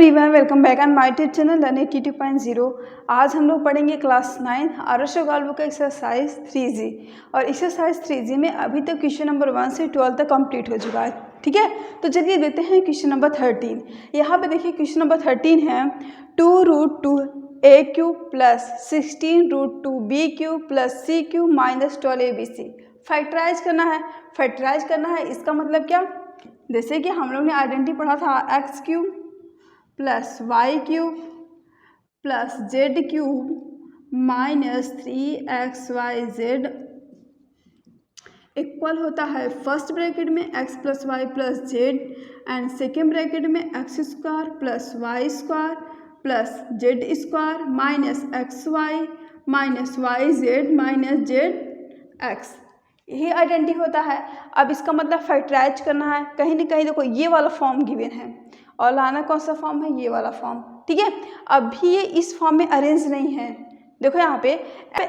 Everyone, welcome back on my YouTube channel learning 2.0। आज हम लोग पढ़ेंगे क्लास 9 आदर्श गोपाल बुक का एक्सरसाइज 3G। और एक्सरसाइज 3G में अभी तक क्वेश्चन नंबर 1 से 12 तक कंप्लीट हो चुका है। ठीक है, तो चलिए देखते हैं क्वेश्चन नंबर 13। यहाँ पे देखिए क्वेश्चन नंबर 13 है 2√2a³ plus 16√2b³ plus c³ minus 12abc। Factorise करना है। फैक्टराइज करना है इसका मतलब क्या, जैसे कि हम लोग ने आइडेंटिटी पढ़ा था x³ plus y³ plus z³ minus 3xyz equal होता है फर्स्ट ब्रैकेट में x plus Y plus Z and second bracket में x² plus y² plus z² minus xy minus yz minus zx। यही आइडेंटिटी होता है। अब इसका मतलब फैक्टराइज करना है। कहीं ना कहीं देखो ये वाला फॉर्म गिवन है और लाना कौन सा फॉर्म है, ये वाला फॉर्म। ठीक है, अभी ये इस फॉर्म में अरेंज नहीं है। देखो यहाँ पे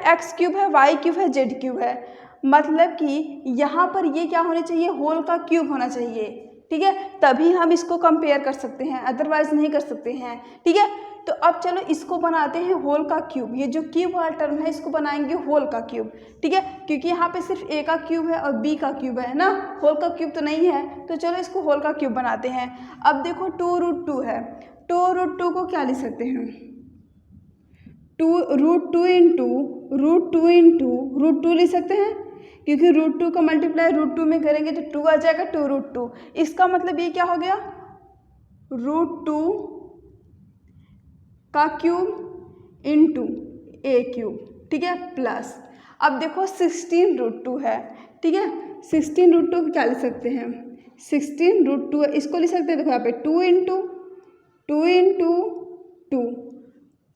x³ है, y³ है, z³ है, मतलब कि यहाँ पर ये क्या होना चाहिए, होल का क्यूब होना चाहिए। ठीक है, तभी हम इसको कंपेयर कर सकते हैं, अदरवाइज नहीं कर सकते हैं। ठीक है, तो अब चलो इसको बनाते हैं होल का क्यूब। ये जो क्यूब वाला टर्म है इसको बनाएंगे होल का क्यूब। ठीक है, क्योंकि यहाँ पे सिर्फ a का क्यूब है और b का क्यूब है ना, होल का क्यूब तो नहीं है, तो चलो इसको होल का क्यूब बनाते हैं। अब देखो 2√2 है, 2√2 को क्या लिख सकते हैं, 2√2 इंटू √2 लिख सकते हैं, क्योंकि √2 का मल्टीप्लाई √2 में करेंगे तो 2 आ जाएगा, 2√2। इसका मतलब ये क्या हो गया, √2 का क्यूब इंटू a³। ठीक है, प्लस अब देखो 16√2 है। ठीक है, 16√2 को क्या लिख सकते हैं, 16√2 इसको लिख सकते हैं, देखो यहाँ पे 2 इंटू 2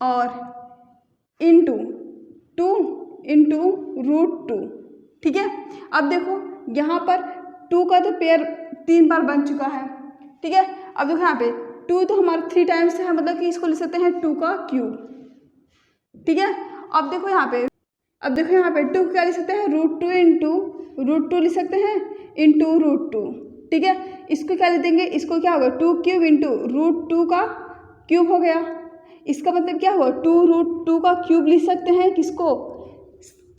और इंटू 2 इंटू √2। ठीक है, अब देखो यहाँ पर 2 का तो पेयर 3 बार बन चुका है। ठीक है, अब देखो यहाँ पे 2 तो हमारा 3 टाइम्स है, मतलब कि इसको लिख सकते हैं 2 का क्यूब। ठीक है, अब देखो यहाँ पे 2 क्या लिख सकते हैं, √2 इंटू √2 लिख सकते हैं इंटू √2। ठीक है, इसको क्या लिख देंगे, इसको क्या होगा 2³ इंटू √2 का क्यूब हो गया। इसका मतलब क्या हुआ, 2√2 का क्यूब लिख सकते हैं, किसको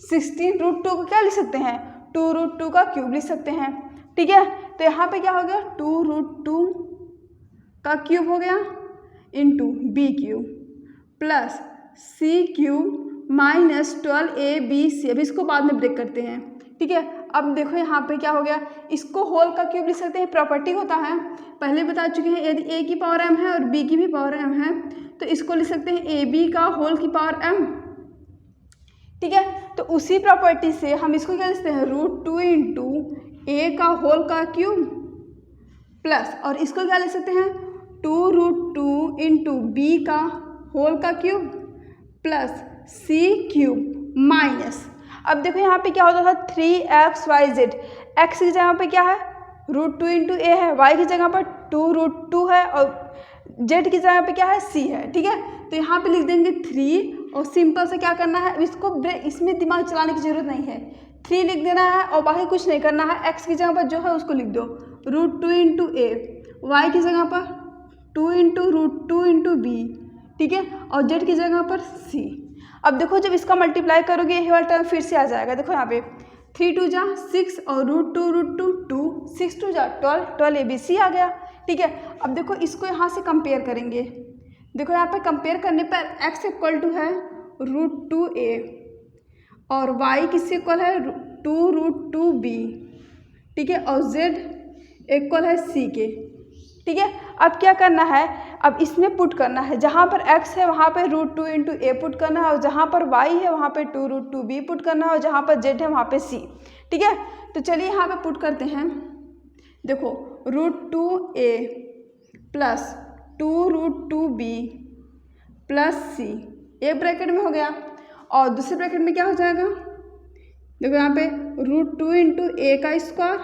16√2 को क्या लिख सकते हैं, 2√2 का क्यूब लिख सकते हैं। ठीक है, तो यहाँ पे क्या हो गया, 2√2 का क्यूब हो गया into b³ plus c³ minus 12abc। अब इसको बाद में ब्रेक करते हैं। ठीक है, अब देखो यहाँ पे क्या हो गया, इसको होल का क्यूब लिख सकते हैं, प्रॉपर्टी होता है, पहले बता चुके हैं, यदि a की पावर m है और b की भी पावर m है तो इसको लिख सकते हैं ab का होल की पावर m। ठीक है, तो उसी प्रॉपर्टी से हम इसको क्या लिखते हैं, √2 इंटू a का होल का क्यूब प्लस, और इसको क्या लिख सकते हैं 2√2 इंटू b का होल का क्यूब प्लस c³ माइनस, अब देखो यहाँ पे क्या होता था 3xyz, x की जगह पे क्या है √2 इंटू a है, y की जगह पर 2√2 है और z की जगह पे क्या है c है। ठीक है, तो यहाँ पे लिख देंगे 3 और सिंपल से क्या करना है, इसको इसमें दिमाग चलाने की जरूरत नहीं है, 3 लिख देना है और बाकी कुछ नहीं करना है। x की जगह पर जो है उसको लिख दो √2 इंटू a, y की जगह पर 2 इंटू √2 इंटू b। ठीक है, और z की जगह पर c। अब देखो जब इसका मल्टीप्लाई करोगे ये वाला टर्म फिर से आ जाएगा। देखो यहाँ पे 3 2 जा 6 और √2 2, 6 2 जा 12 abc आ गया। ठीक है, अब देखो इसको यहाँ से कंपेयर करेंगे। देखो यहाँ पे कंपेयर करने पर x इक्वल टू है √2a और y किससे इक्वल है 2√2b। ठीक है, और z इक्वल है c के। ठीक है, अब क्या करना है, अब इसमें पुट करना है, जहाँ पर x है वहाँ पे √2 इंटू a पुट करना है और जहाँ पर y है वहाँ पे 2√2b पुट करना है और जहाँ पर z है वहाँ पे c। ठीक है, तो चलिए यहाँ पे पुट करते हैं। देखो √2a plus 2√2b plus c एक ब्रैकेट में हो गया और दूसरे ब्रैकेट में क्या हो जाएगा, देखो यहाँ पे √2 इंटू a का स्क्वायर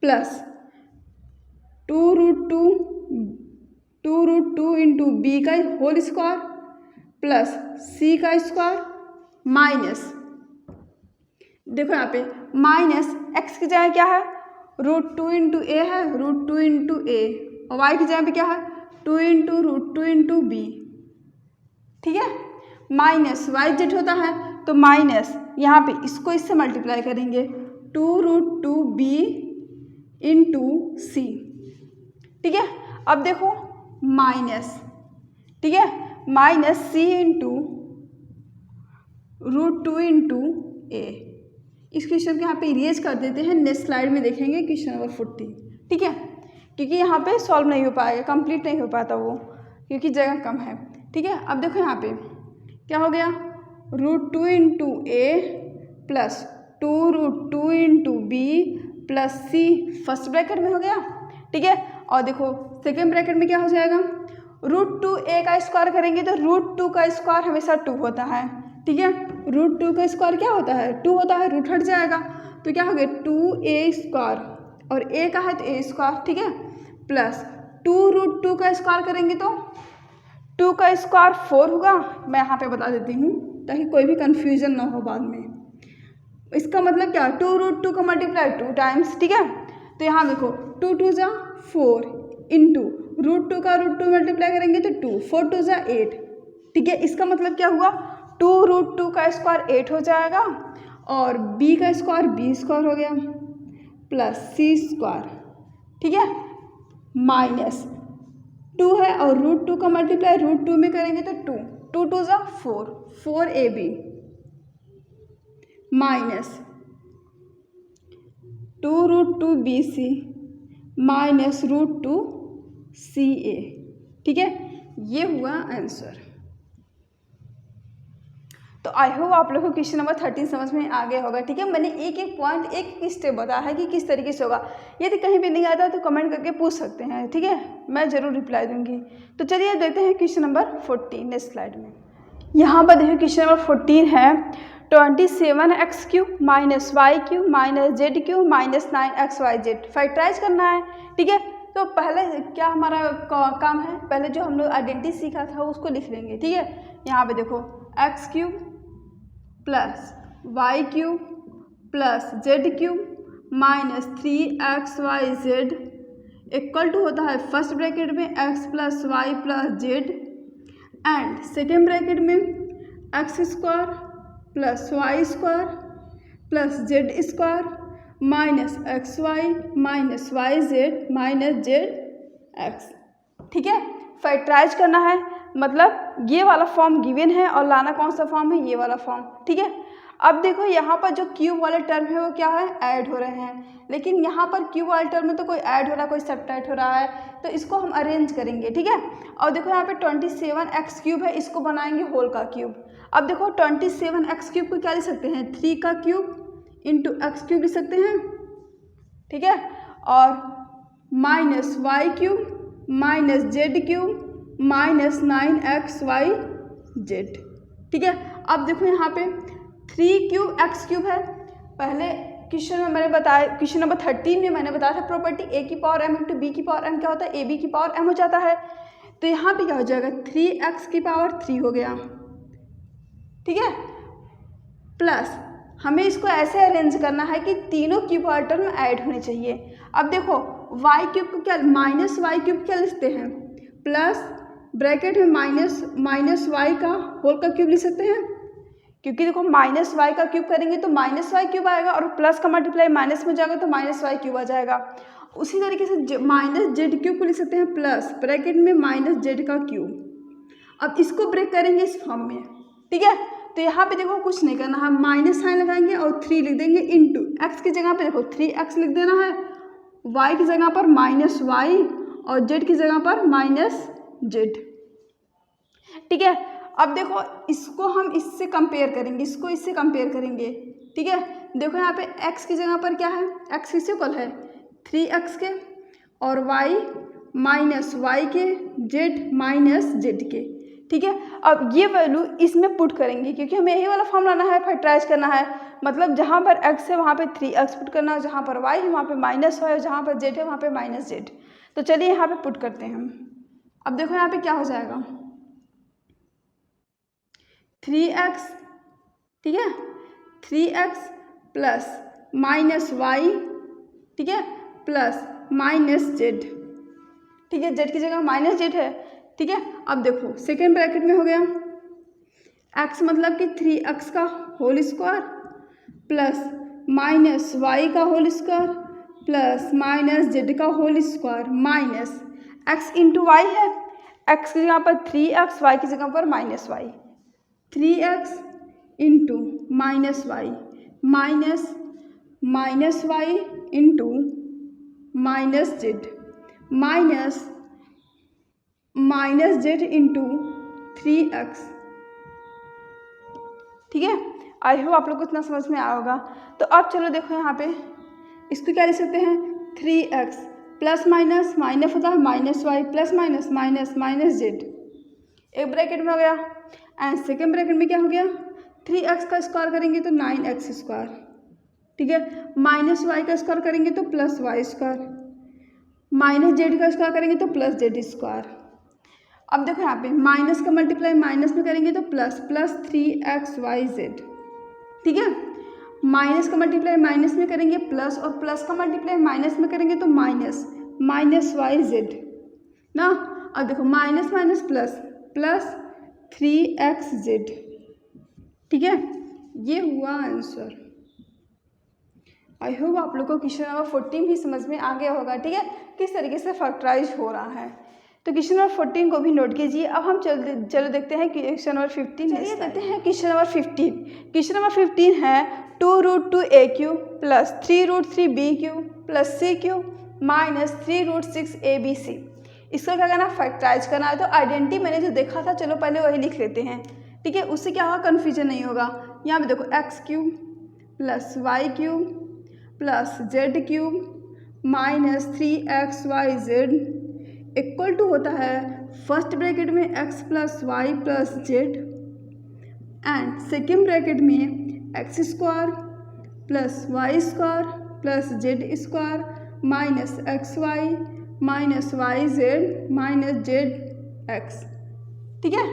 प्लस 2√2 इंटू b का होल स्क्वायर प्लस c का स्क्वायर माइनस, देखो यहाँ पे माइनस x की जगह क्या है √2 इंटू ए है, √2 इंटू ए, और y की जगह पे क्या है 2 इंटू रूट 2 इंटू बी, ठीक है, माइनस वाई जेड होता है तो माइनस यहाँ पे इसको इससे मल्टीप्लाई करेंगे 2 रूट 2 बी इंटू सी, ठीक है। अब देखो माइनस, ठीक है, माइनस सी इंटू रूट 2 इंटू ए। इस क्वेश्चन को यहाँ पे इरेज कर देते हैं, नेक्स्ट स्लाइड में देखेंगे क्वेश्चन नंबर 40, ठीक है, क्योंकि यहाँ पे सॉल्व नहीं हो पाएगा, कंप्लीट नहीं हो पाता वो, क्योंकि जगह कम है, ठीक है। अब देखो यहाँ पे क्या हो गया, root 2 into A plus 2 root 2 into B plus C, first bracket में हो गया, ठीक है। और देखो सेकेंड ब्रैकेट में क्या हो जाएगा, रूट 2 ए का स्क्वायर करेंगे तो रूट 2 का स्क्वायर हमेशा 2 होता है, ठीक है। रूट 2 का स्क्वायर क्या होता है, 2 होता है, रूट हट जाएगा तो क्या हो गया 2a स्क्वायर, और a का है तो a स्क्वायर, ठीक है, प्लस 2 रूट 2 का स्क्वायर करेंगे तो 2 का स्क्वायर 4 होगा। मैं यहाँ पे बता देती हूँ ताकि कोई भी कन्फ्यूजन ना हो बाद में। इसका मतलब क्या, 2 रूट 2 का मल्टीप्लाई 2 टाइम्स, ठीक है। तो यहाँ देखो 2 2 जा 4 इंटू रूट 2 का रूट 2 मल्टीप्लाई करेंगे तो 2, 4 2 जा 8, ठीक है। इसका मतलब क्या हुआ, 2 रूट 2 का स्क्वायर 8 हो जाएगा और b का स्क्वायर b स्क्वायर हो गया प्लस c स्क्वायर, ठीक है, माइनस 2 है और रूट 2 का मल्टीप्लाई रूट 2 में करेंगे तो 2, 2 2 जा 4, 4ab minus 2 root 2 bc minus root 2 ca, ठीक है। ये हुआ आंसर। तो आई होप आप लोग को क्वेश्चन नंबर 13 समझ में आ गया होगा, ठीक है। मैंने एक एक पॉइंट एक एक स्टेप बताया है कि किस तरीके से होगा। यदि कहीं भी नहीं आता तो कमेंट करके पूछ सकते हैं, ठीक है, मैं ज़रूर रिप्लाई दूंगी। तो चलिए देखते हैं क्वेश्चन नंबर 14 नेक्स्ट स्लाइड में। यहाँ पर देखिए क्वेश्चन नंबर 14 है 27x cube minus y cube minus z cube minus 9xyz factorise करना है, ठीक है। तो पहले क्या हमारा काम है, पहले जो हम लोग आइडेंटिटी सीखा था उसको लिख लेंगे, ठीक है। यहाँ पे देखो x cube plus Y cube plus Z cube minus 3xyz equal to होता है फर्स्ट ब्रैकेट में x plus Y plus Z and second bracket में X square plus Y square plus Z square minus x Y minus Y Z minus Z x, ठीक है। Factorise करना है, मतलब ये वाला फॉर्म गिवन है और लाना कौन सा फॉर्म है, ये वाला फॉर्म, ठीक है। अब देखो यहाँ पर जो क्यूब वाले टर्म है वो क्या है, ऐड हो रहे हैं, लेकिन यहाँ पर क्यूब वाले टर्म में तो कोई ऐड हो रहा है कोई सब्ट्रैक्ट हो रहा है, तो इसको हम अरेंज करेंगे, ठीक है। और देखो यहाँ पे 27x क्यूब है, इसको बनाएंगे होल का क्यूब। अब देखो 27x क्यूब को क्या लिख सकते हैं, 3 का क्यूब इंटू एक्स क्यूब लिख सकते हैं, ठीक है, और minus y cube minus z cube minus 9xyz, ठीक है। अब देखो यहाँ पे 3 क्यूब एक्स क्यूब है, पहले क्वेश्चन में मैंने बताया, क्वेश्चन नंबर 13 में मैंने बताया था प्रॉपर्टी a की पावर m इंटू b की पावर m क्या होता है, ab की पावर m हो जाता है। तो यहाँ पे क्या हो जाएगा 3x की पावर 3 हो गया, ठीक है, प्लस हमें इसको ऐसे अरेंज करना है कि तीनों क्यूब वाले टर्म ऐड होने चाहिए। अब देखो वाई क्यूब को क्या, माइनस वाई क्यूब क्या लिखते हैं, प्लस ब्रैकेट में माइनस वाई का होल का क्यूब लिख सकते हैं, क्योंकि देखो माइनस वाई का क्यूब करेंगे तो माइनस वाई क्यूब आएगा और प्लस का मल्टीप्लाई माइनस में जाएगा तो माइनस वाई क्यूब आ जाएगा। उसी तरीके से माइनस जेड क्यूब को लिख सकते हैं प्लस ब्रैकेट में माइनस जेड का क्यूब। अब इसको ब्रेक करेंगे इस फॉर्म में, ठीक है। तो यहाँ पे देखो कुछ नहीं करना है, माइनस साइन लगाएंगे और 3 लिख देंगे इंटू एक्स की जगह पे देखो 3x लिख देना है, y की जगह पर माइनस वाई और z की जगह पर माइनस जेड, ठीक है। अब देखो इसको हम इससे कंपेयर करेंगे, इसको इससे कंपेयर करेंगे, ठीक है। देखो यहाँ पे x की जगह पर क्या है, x किससे इक्वल है 3x के और y माइनस वाई के z माइनस जेड के, ठीक है। अब ये वैल्यू इसमें पुट करेंगे क्योंकि हमें यही वाला फॉर्म लाना है, फैक्टराइज करना है, मतलब जहाँ पर x है वहाँ पे 3x पुट करना है, जहाँ पर y है वहाँ पे माइनस है, जहाँ पर z है वहाँ पे माइनस जेड। तो चलिए यहाँ पे पुट करते हैं हम। अब देखो यहाँ पे क्या हो जाएगा 3x, ठीक है, 3x प्लस माइनस वाई, ठीक है, प्लस माइनस जेड, ठीक है, जेड की जगह माइनस जेड है। ठीक है, अब देखो सेकेंड ब्रैकेट में हो गया एक्स मतलब कि 3x का whole square plus minus Y का whole square plus minus Z का whole square minus X into Y है, एक्स की जगह पर 3x, वाई की जगह पर minus Y, 3x into minus Y minus minus Y into minus Z minus minus Z into 3x। ठीक है, आई होप आप लोग को इतना समझ में आया होगा। तो अब चलो देखो यहाँ पे इसको क्या लिख सकते हैं 3x प्लस माइनस माइनस होता है minus y plus minus minus minus z, एक ब्रैकेट में हो गया। एंड सेकेंड ब्रैकेट में क्या हो गया 3x का स्क्वायर करेंगे तो 9x स्क्वायर, ठीक है, माइनस वाई का स्क्वायर करेंगे तो plus Y square, minus Z का स्क्वायर करेंगे तो प्लस जेड स्क्वायर। अब देखो यहाँ पे माइनस का मल्टीप्लाई माइनस में करेंगे तो प्लस प्लस 3xyz, ठीक है, माइनस का मल्टीप्लाई माइनस में करेंगे प्लस और प्लस का मल्टीप्लाई माइनस में करेंगे तो माइनस माइनस yz ना। अब देखो minus minus plus plus 3xz, ठीक है, ये हुआ आंसर। आई होप आप लोग को क्वेश्चन नंबर 14 भी समझ में आ गया होगा। ठीक है, किस तरीके से फैक्टराइज हो रहा है। तो क्वेश्चन नंबर 14 को भी नोट कीजिए। अब हम चलो देखते हैं क्वेश्चन नंबर 15। चलिए देखते हैं क्वेश्चन नंबर 15। क्वेश्चन नंबर 15 है 2√2a³ plus 3√3b³ plus c³ minus 3√6abc। इसका क्या करना, फैक्टराइज करना है। तो आइडेंटिटी मैंने जो देखा था चलो पहले वही लिख लेते हैं। ठीक है, उससे क्या होगा, कन्फ्यूजन नहीं होगा। यहाँ पे देखो x³ plus y³ plus z³ minus 3xyz equal to होता है फर्स्ट ब्रैकेट में x plus Y plus Z and second bracket में X square plus Y square plus Z square minus x Y minus Y Z minus Z x. ठीक है,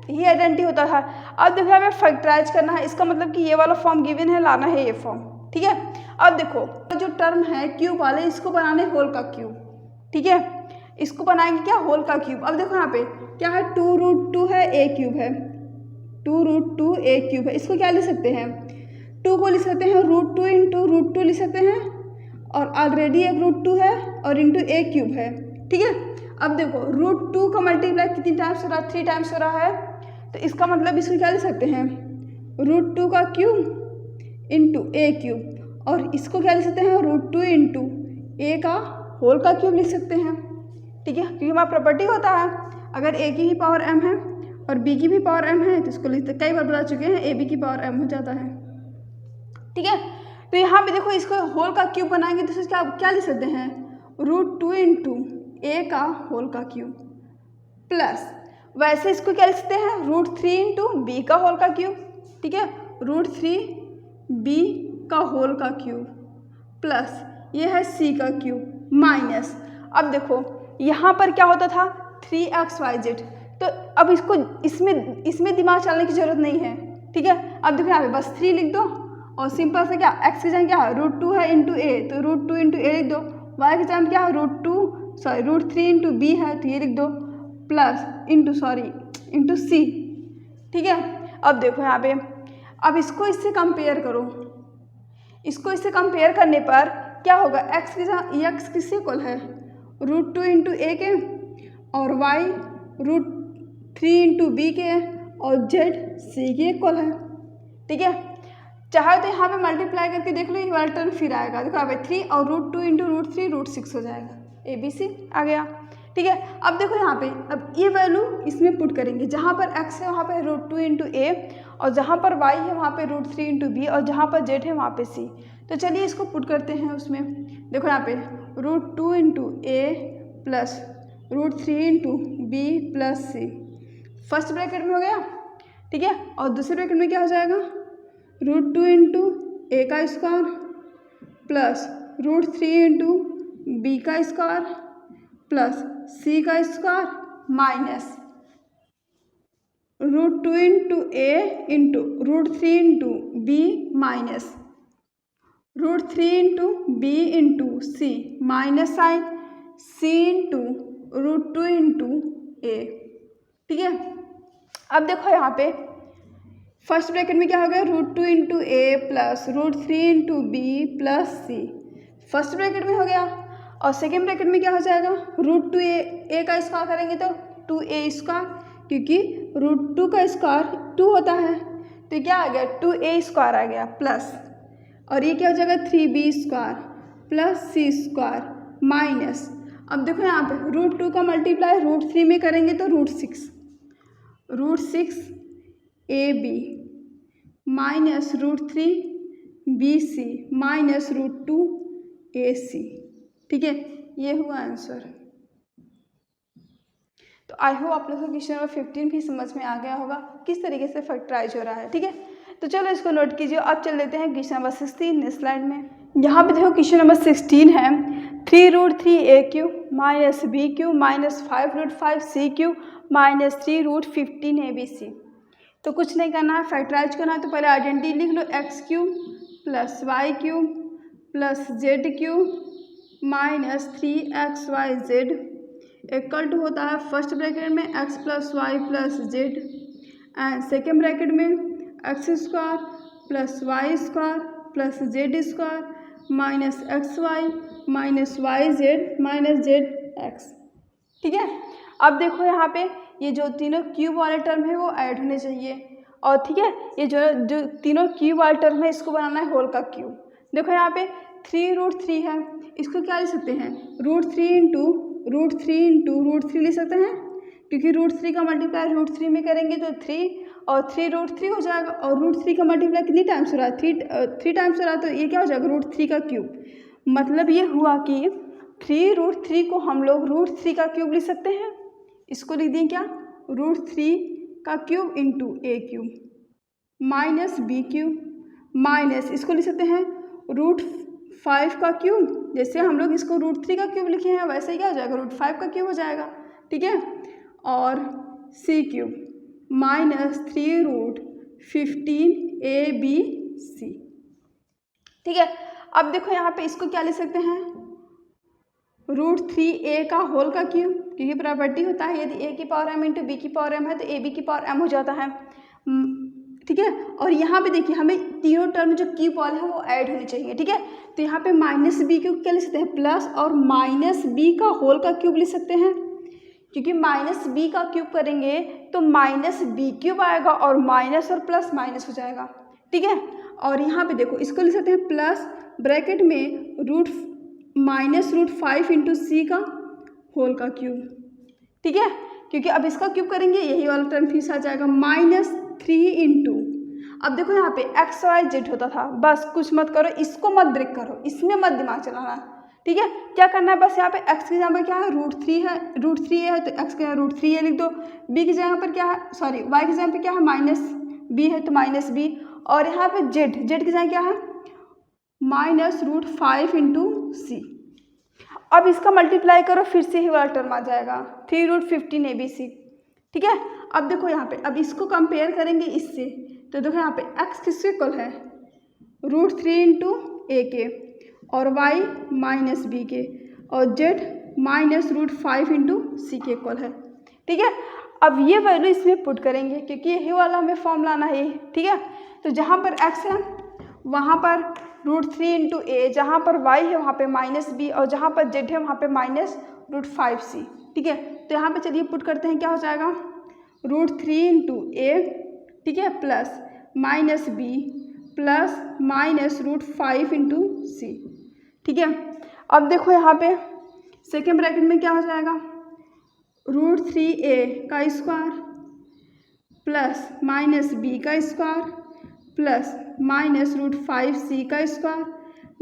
यही identity होता है। अब देखो हमें फैक्टराइज करना है, इसका मतलब कि ये वाला फॉर्म गिवन है, लाना है ये फॉर्म। ठीक है, अब देखो जो टर्म है क्यूब वाले इसको बनाने होल का क्यूब। ठीक है, इसको बनाएंगे क्या, होल का क्यूब। अब देखो यहाँ पे क्या है 2√2 है a³ है, 2√2a³ है। इसको क्या लिख सकते हैं, 2 को लिख सकते हैं √2 इंटू √2 लिख सकते हैं, और ऑलरेडी एक √2 है और इंटू a³ है। ठीक है, अब देखो √2 का मल्टीप्लाई कितनी टाइम्स हो रहा है, 3 टाइम्स हो रहा है। तो इसका मतलब इसको क्या लिख सकते हैं √2 का क्यूब इंटू a³, और इसको क्या लिख सकते हैं √2 इंटू a का होल का क्यूब लिख सकते हैं। ठीक है, क्योंकि हमारा प्रॉपर्टी होता है अगर a की भी पावर m है और b की भी पावर m है तो इसको लिखते, कई बार बता चुके हैं ab की पावर m हो जाता है। ठीक है, तो यहाँ पे देखो इसको होल का क्यूब बनाएंगे तो इसको क्या लिख सकते हैं √2 इंटू a का होल का क्यूब प्लस, वैसे इसको क्या लिख सकते हैं √3 इंटू b का होल का क्यूब। ठीक है, √3b का होल का क्यूब प्लस ये है c का क्यूब माइनस, अब देखो यहाँ पर क्या होता था 3xyz, तो अब इसको इसमें दिमाग चलाने की जरूरत नहीं है। ठीक है, अब देखो यहाँ पे बस 3 लिख दो और सिंपल से क्या x की जगह क्या है √2 है इंटू a, तो √2 इंटू a लिख दो, y की जगह क्या है √3 इंटू b है तो ये लिख दो प्लस इंटू c। ठीक है, अब देखो यहाँ पे अब इसको इससे कंपेयर करो, इसको इससे कंपेयर करने पर क्या होगा, x की जगह x किससे इक्वल है √2 इंटू a के, और y √3 इंटू b के, और z c के इक्वल है। ठीक है, चाहे तो यहाँ पे मल्टीप्लाई करके देख लो, ये वाला टर्म फिर आएगा। देखो यहाँ पे 3 और √2 इंटू √3 √6 हो जाएगा, ABC आ गया। ठीक है, अब देखो यहाँ पे अब ये वैल्यू इसमें पुट करेंगे, जहाँ पर x है वहाँ पे √2 इंटू a, और जहाँ पर y है वहाँ पे √3 इंटू b, और जहाँ पर z है वहाँ पे c। तो चलिए इसको पुट करते हैं उसमें। देखो यहाँ पे √2 into a plus √3 into b plus c, first bracket में हो गया। ठीक है, और दूसरे ब्रैकेट में क्या हो जाएगा √2 इंटू a का स्क्वायर प्लस √3 इंटू b का स्क्वायर प्लस c का square minus √2 into a into √3 into b minus √3 into b into c minus sign c into √2 into A. ठीक है, अब देखो यहाँ पे फर्स्ट ब्रैकेट में क्या हो गया, √2 into A plus √3 into B plus C, first bracket में हो गया। और सेकेंड ब्रैकेट में क्या हो जाएगा, √2 ए का स्क्वायर करेंगे तो 2a स्क्वायर, क्योंकि √2 का स्क्वायर 2 होता है, तो क्या आ गया 2a स्क्वायर आ गया प्लस, और ये क्या हो जाएगा 3b square plus c square minus, अब देखो यहाँ पे √2 का मल्टीप्लाई √3 में करेंगे तो √6 ab minus √3 bc minus √2 ac। ठीक है, ये हुआ आंसर। तो आई होप आप लोगों को क्वेश्चन नंबर 15 भी समझ में आ गया होगा किस तरीके से फैक्टराइज हो रहा है। ठीक है, तो चलो इसको नोट कीजिए। अब चल लेते हैं क्वेश्चन नंबर 16 स्लाइड में। यहाँ पे देखो क्वेश्चन नंबर 16 है 3√3a³ minus b³ minus 5√5c³ minus 3√15abc। तो कुछ नहीं करना है, फैक्टराइज करना है, तो पहले आइडेंटिटी लिख लो, x³ plus y³ plus z³ minus 3xyz equal to होता है फर्स्ट ब्रैकेट में x plus Y plus Z and second bracket में x square plus Y square plus Z square minus x Y minus Y Z minus Z x. ठीक है, अब देखो यहाँ पे ये जो तीनों क्यूब वाले टर्म है वो ऐड होने चाहिए, और ठीक है ये जो तीनों क्यूब वाले टर्म है इसको बनाना है होल का क्यूब। देखो यहाँ पे 3√3 है, इसको क्या लिख सकते हैं, √3 इंटू √3 लिख सकते हैं, क्योंकि √3 का मल्टीप्लाई √3 में करेंगे तो 3 और 3√3 हो जाएगा, और √3 का मल्टीप्लाई कितनी टाइम्स हो रहा है, 3 टाइम्स हो रहा है, तो ये क्या हो जाएगा √3 का क्यूब। मतलब ये हुआ कि 3√3 को हम लोग √3 का क्यूब लिख सकते हैं, इसको लिख दिए क्या, √3 का cube into a³ minus b³ minus इसको लिख सकते हैं √5 का क्यूब, जैसे हम लोग इसको √3 का क्यूब लिखे हैं वैसे ही क्या हो जाएगा √5 का क्यूब हो जाएगा। ठीक है, और c³ माइनस 3√15abc। ठीक है, अब देखो यहाँ पे इसको क्या लिख सकते हैं, √3a का होल का क्यूब, क्योंकि प्रॉपर्टी होता है यदि a की पावर m इंटू b की पावर m है तो ab की पावर m हो जाता है। ठीक है, और यहाँ पे देखिए हमें तीनों टर्म जो क्यूब वाले हैं वो ऐड होने चाहिए। ठीक है, तो यहाँ पे माइनस बी क्यूब क्या लिख सकते हैं, प्लस और माइनस बी का होल का क्यूब लिख सकते हैं, क्योंकि माइनस बी का क्यूब करेंगे तो माइनस b³ आएगा और माइनस और प्लस माइनस हो जाएगा। ठीक है, और यहाँ पे देखो इसको लिख सकते हैं प्लस ब्रैकेट में -√5 इंटू सी का होल का क्यूब। ठीक है, क्योंकि अब इसका क्यूब करेंगे यही वाला टर्म फिर आ जाएगा -3 इंटू, अब देखो यहाँ पे एक्स वाई जेड होता था, बस कुछ मत करो, इसको मत ब्रेक करो, इसमें मत दिमाग चलाना। ठीक है, क्या करना है, बस यहाँ पे x की जगह पर क्या है √3 है, √3a है तो x की जगह √3a लिख दो, b की जगह पर क्या है, सॉरी y की जगह पर क्या है -b है तो -b, और यहाँ पे z की जगह क्या है -√5 इंटू सी। अब इसका मल्टीप्लाई करो फिर से ही वाला टर्म आ जाएगा 3√15abc। ठीक है, अब देखो यहाँ पे अब इसको कंपेयर करेंगे इससे, तो देखो यहाँ पे x किसके इक्वल है √3 इंटू a के, और y माइनस b के, और z -√5 इंटू सी के इक्वल है। ठीक है, अब ये वैल्यू इसमें पुट करेंगे क्योंकि यही वाला हमें फॉर्म लाना है। ठीक है, तो जहाँ पर x है वहाँ पर √3 इंटू ए, जहाँ पर y है वहाँ पे -b, और जहाँ पर z है वहाँ पे -√5c। ठीक है, तो यहाँ पे चलिए पुट करते हैं, क्या हो जाएगा √3 इंटू ए, ठीक है, प्लस -b प्लस -√5 इंटू सी। ठीक है, अब देखो यहाँ पे सेकेंड ब्रैकेट में क्या हो जाएगा √3a का स्क्वायर प्लस -b का स्क्वायर प्लस -√5c का स्क्वायर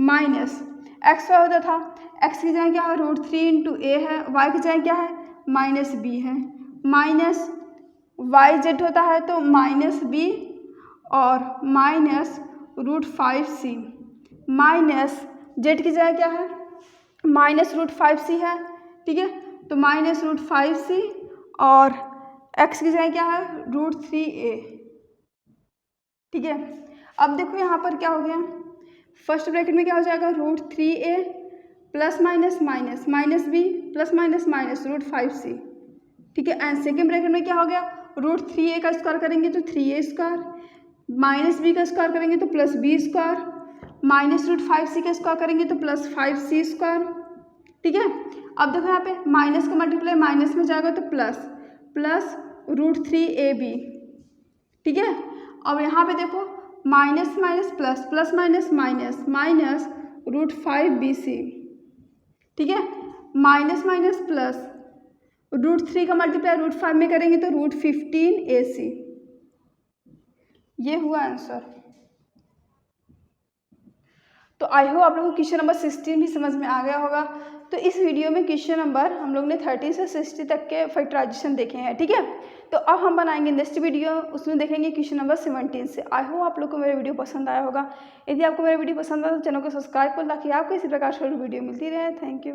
माइनस एक्स वाई होता था, x की जगह क्या है √3 इंटू ए है, y की जगह क्या है -b है, माइनस yz होता है तो -b और -√5c माइनस z की जगह क्या है -√5c है। ठीक है, तो -√5c और x की जगह क्या है √3a। ठीक है, अब देखो यहाँ पर क्या हो गया, फर्स्ट ब्रैकेट में क्या हो जाएगा √3a plus minus minus minus b plus minus minus root 5c, ठीक है। एंड सेकेंड ब्रैकेट में क्या हो गया, रूट 3a का स्क्वायर करेंगे तो 3a स्क्वायर, माइनस बी का स्क्वायर करेंगे तो plus b square, minus root 5c का स्क्वायर करेंगे तो प्लस 5c स्क्वायर, ठीक है। अब देखो यहाँ पे माइनस का मल्टीप्लाई माइनस में जाएगा तो प्लस प्लस रूट 3ab, ठीक है। अब यहाँ पे देखो minus minus plus plus minus minus minus root 5bc, ठीक है। माइनस माइनस प्लस रूट 3 का मल्टीप्लाई रूट 5 में करेंगे तो रूट 15ac, ये हुआ आंसर। तो आई होप आप लोगों को क्वेश्चन नंबर 16 भी समझ में आ गया होगा। तो इस वीडियो में क्वेश्चन नंबर हम लोग ने 30 से 60 तक के फैक्टराइजेशन देखे हैं, ठीक है। तो अब हम बनाएंगे नेक्स्ट वीडियो, उसमें देखेंगे क्वेश्चन नंबर 17 से। आई होप आप लोग को मेरा वीडियो पसंद आया होगा। यदि आपको मेरा वीडियो पसंद आया तो चैनल को सब्सक्राइब कर, ताकि आपको इसी प्रकार से वीडियो मिलती रहे। Thank you.